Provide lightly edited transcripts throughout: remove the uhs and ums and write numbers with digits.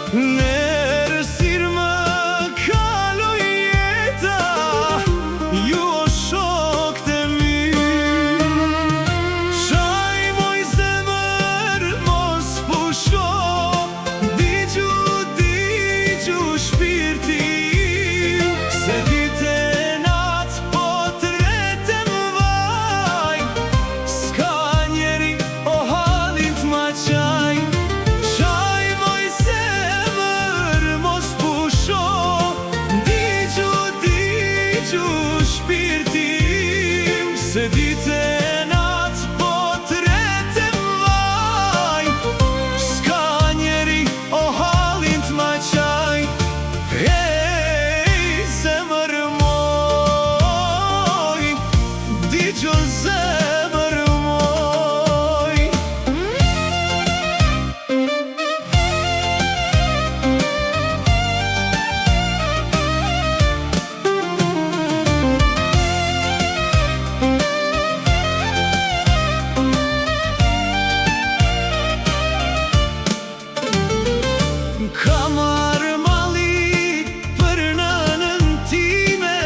Në rësir më kaloj jeta, ju o shok të mi. Shaj moj zemër mos pusho, digju shpirti. Se dite nat po të retem vaj, s'ka njeri o halin t'ma qaj. Shaj moj zemër mos pusho, digju shpirti. Se dite nat po të retem vaj, s'ka njeri o halin t'ma qaj. Ej, zemër moj, digjo zemër moj. Ka marrë mali për nënën time,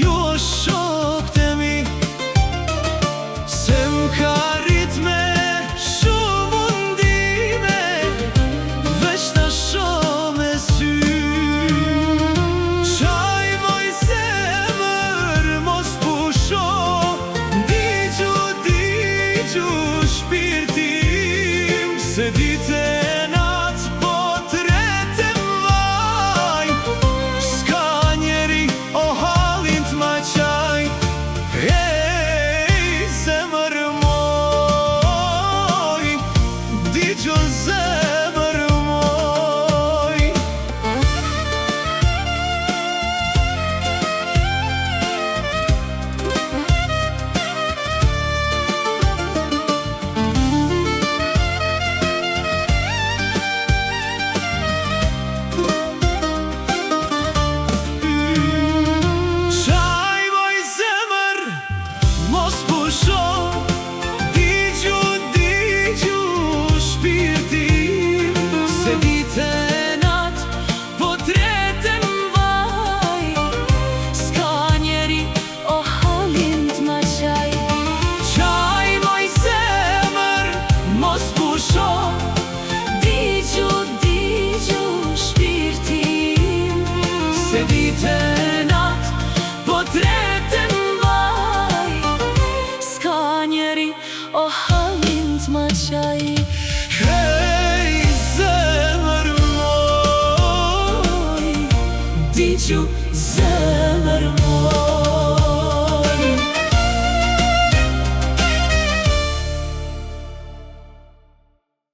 ju o shok të mi. Se m'ka rrit me shumë mundime, veç ta shoh me sy. Qaj moj zemër mos pusho, digju shpirti. Se dite nat po të retem vaj, s'ka njeri o halin t'ma qaj. Ej, zemër moj, digjo zemër moj. Qaj moj zemër mos pusho, digju shpirti. Se dite nat po të retem vaj, s'ka njeri o halin t'ma qaj. Qaj moj zemër mos pusho, digju shpirti. Se dite nat po të retem vaj, s'ka njeri o halin t'ma qaj. Hej, zemër moj, digju zemër moj.